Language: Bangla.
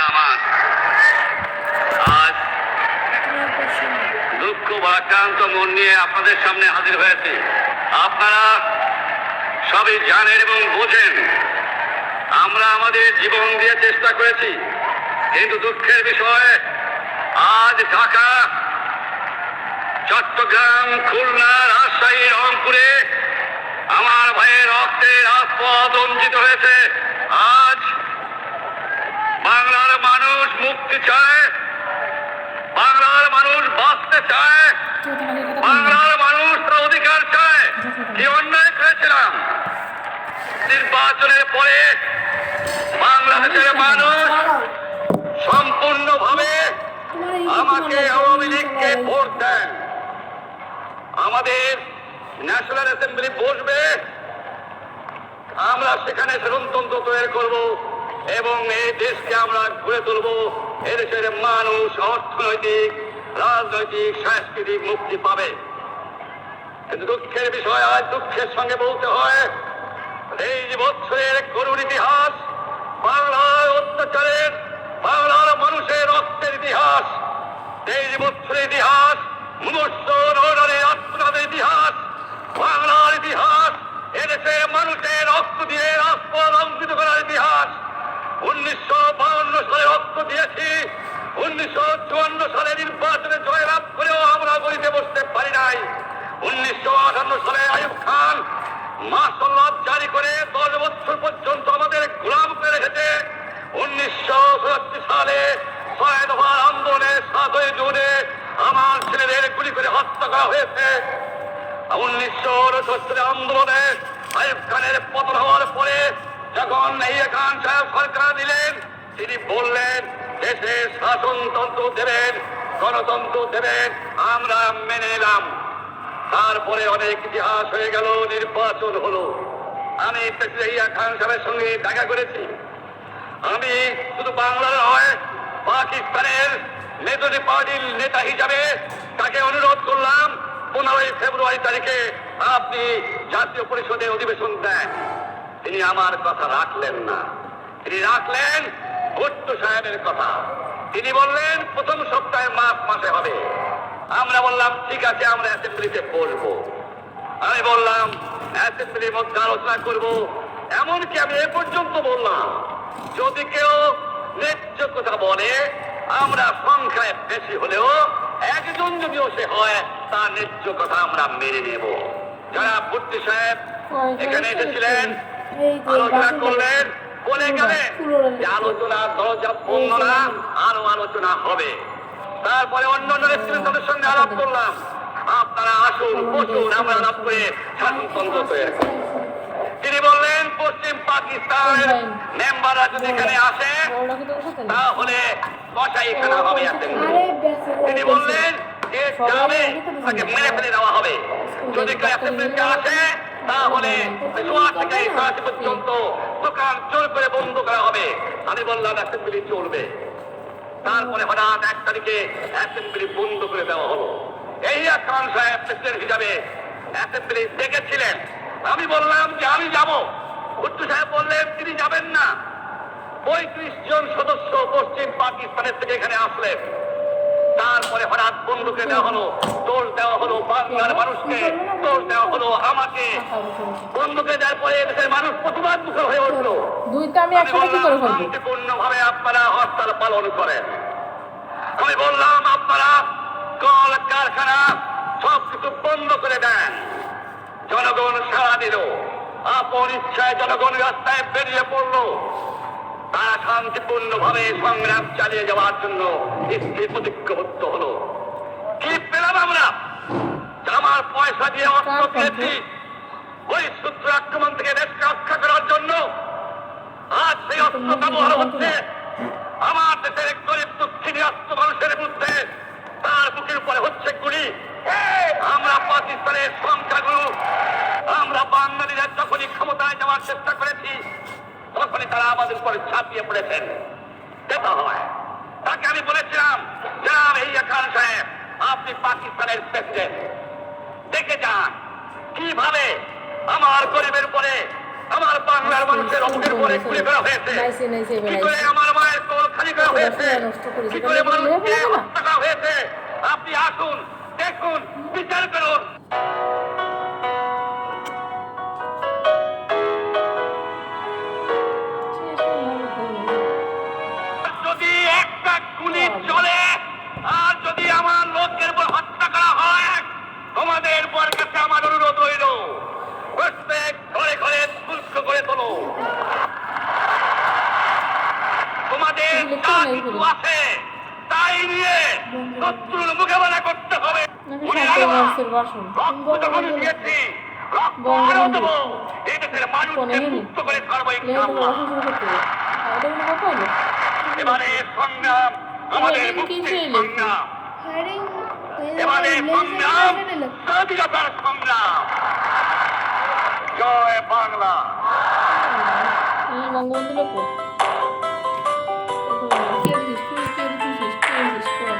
আমার আজ দুঃখ ভারাক্রান্ত মন নিয়ে আপনাদের সামনে হাজির হয়েছে। আপনারা সবই জানেন এবং বোঝেন আমরা আমাদের জীবন দিয়ে চেষ্টা করেছি, কিন্তু দুঃখের বিষয় আজ ঢাকা, চট্টগ্রাম, খুলনা, রাজশাহী, রংপুরে আমার ভাইয়ের রক্তে রাজপথ রঞ্জিত হয়েছে। আজ বাংলার মানুষ মুক্তি চায়, বাংলার মানুষ বাঁচতে চায়, বাংলার মানুষ তার অধিকার চায়। কি অন্যায় করেছিলাম নির্বাচনের পরে বাংলাদেশের মানুষ সম্পূর্ণভাবে আমাকে আওয়ামী লীগকে ভোট দেন। আমাদের ন্যাশনাল অ্যাসেম্বলি বসবে, আমরা সেখানে শাসনতন্ত্র তৈরি করব এবং এই দেশকে আমরা গড়ে তুলব। এদেশের মানুষ অর্থনৈতিক, রাজনৈতিক, সাংস্কৃতিক মুক্তি পাবে। কিন্তু দুঃখের বিষয়, আজ দুঃখের সঙ্গে বলতে হয়, এই বছরের করুণ ইতিহাস, বাংলার অত্যাচারের, বাংলার মানুষের রক্তের ইতিহাস, এই বছরের ইতিহাস, মুমূর্ষ নরনারীর আত্মঘাতের ইতিহাস, বাংলার ইতিহাস, এদেশে মানুষের রক্ত দিয়ে রাজপথ অঙ্কিত করার ইতিহাস। 1952 সালে রক্ত দিয়েছি, 1954 সালে নির্বাচনে জয়লাভ করেও আমরা গড়িতে বসতে পারি নাই। 1958 সালে আইয়ুব খান মার্শাল জারি করে 10 বছর পর্যন্ত আমাদের গোলাম করে রেখেছে। 1967 সালে 6 দফার আন্দোলনে 7 জুনে আমার ছেলেদের গুলি করে হত্যা করা হয়েছে। 1969 আন্দোলনে আইয়ুব খানের পতন হওয়ার পরে যখন ইয়াহিয়া খান সাহেব সরকার দিলেন, তিনি বললেন দেশে শাসনতন্ত্র দেবেন, গণতন্ত্র দেবেন, আমরা মেনে নিলাম। তারপরে অনেক ইতিহাস হয়ে গেল, নির্বাচন হলো। আমি প্রেসিডেন্ট ইয়াহিয়া খান সাহেবের সঙ্গে দেখা করেছি। আমি শুধু বাংলার নয়, পাকিস্তানের মেজরিটি পার্টির নেতা হিসাবে তাকে অনুরোধ করলাম 15 ফেব্রুয়ারি তারিখে আপনি জাতীয় পরিষদে অধিবেশন দেন। তিনি আমার কথা রাখলেন না, তিনি রাখলেন ভুট্টো সাহেবের কথা। তিনি বললেন প্রথম সপ্তাহে মার্চ মাসে হবে। আমরা বললাম ঠিক আছে, আমরা অ্যাসেম্বলিতে বলবো। আমি বললাম অ্যাসেম্বলির মধ্যে আলোচনা করব। এমনকি আমি এ পর্যন্ত বললাম যদি কেউ ন্যায্য কথা বলে, আমরা সংখ্যায় বেশি হলেও একজন যদিও সে হয়, তার ন্যায্য কথা আমরা মেনে নেব। যারা ভুট্টো সাহেব এখানে এসেছিলেন, আলোচনা করলেন, বলে গেলেন যে আলোচনা দরজা বন্ধ না, আরো আলোচনা হবে। তারপরে অন্যান্য নেতৃত্বের সঙ্গে আলাপ করলাম, আপনারা আসুন, বসুন, আমরা আলাপ করে শাসনতন্ত্র তৈরি করি। তিনি বললেন পশ্চিম পাকিস্তানের মেম্বাররা যদি এখানে আসে তাহলে কসাইখানা হবে। তিনি বললেন যে যাবে তাকে মেরে ফেলে দেওয়া হবে। যদি অ্যাসেম্বলিতে আসে তাহলে পর্যন্ত দোকান জোর করে বন্ধ করা হবে। আমি বললাম অ্যাসেম্বলি চলবে। তারপরে হঠাৎ 1 তারিখে অ্যাসেম্বলি বন্ধ করে দেওয়া হলো। ইয়াহিয়া খান সাহেব প্রেসিডেন্ট হিসাবে অ্যাসেম্বলি ডেকেছিলেন। আমি বললাম যে আমি যাব। ভুট্টো সাহেব বললেন তিনি যাবেন না। 35 জন সদস্য পশ্চিম পাকিস্তানের থেকে এখানে আসলেন। তারপরে হঠাৎ বন্ধুকে দেওয়া হলো, দোষ দেওয়া হলো বাংলার মানুষকে, দোষ দেওয়া হলো আমাকে। বন্ধুকে দেওয়ার পরে দেশের মানুষ প্রতিবাদ মুখর হয়ে উঠলো। শান্তিপূর্ণভাবে আপনারা হরতাল পালন করেন। আমি বললাম আপনারা কল কারখানা সবকিছু বন্ধ করে দেন। জনগণ সাড়া দিল, আপন ইচ্ছায় জনগণ রাস্তায় বেরিয়ে পড়লো। তারা শান্তিপূর্ণভাবে সংগ্রাম চালিয়ে যাওয়ার জন্য স্থির প্রতিজ্ঞাবদ্ধ হলো। কি পেলাম আমরা? আমার পয়সা দিয়ে অস্ত্র কিনেছি ওই শত্রু আক্রমণ থেকে দেশকে রক্ষা করার জন্য। আজ সেই অস্ত্র ব্যবহার হচ্ছে আমার দেশের গরিব দুঃখিনী অস্ত্র মানুষের মধ্যে, তার বুকের উপরে হচ্ছে গুলি। আমরা পাকিস্তানের সংখ্যাগুরু, আমরা বাঙালিরা যখনই ক্ষমতায় যাওয়ার চেষ্টা করেছি তখনই তারা আমাদের উপরে ছাপিয়ে পড়েছেন। দেখা হয় তাকে আমি বলেছিলাম জনাব ইয়াহিয়া খান সাহেব, আপনি পাকিস্তানের প্রেসিডেন্ট, দেখে যান কিভাবে আমার গরিবের উপরে, আমার বাংলার মানুষের অমুকের উপরে গুলি করা হয়েছে, কি করে আমার মায়ের কোল খালি করা হয়েছে, কি করে মানুষকে হত্যা করা হয়েছে, আপনি আসুন, দেখুন, বিচার করুন। যদি একটা গুলি চলে আর যদি আমার লোকের উপর হত্যা করা হয়, তোমাদের উপর কাছে আমার অনুরোধ রইল, প্রত্যেক ঘরে ঘরে শুল্ক করে তোলো। তোমাদের যা কিছু আছে তাই নিয়ে শত্রুর মোকাবেলা করতে হবে। মনে রাখো, রক্ত যখন দিয়েছি, রক্ত আরো দেবো। এই দেশের মানুষকে মুক্ত করে ছাড়বো ইনশাআল্লাহ। এবারে সংগ্রাম আমাদের মুক্তির সংগ্রাম, এবারে সংগ্রাম স্বাধীনতার সংগ্রাম। জয় বাংলা। বঙ্গবন্ধু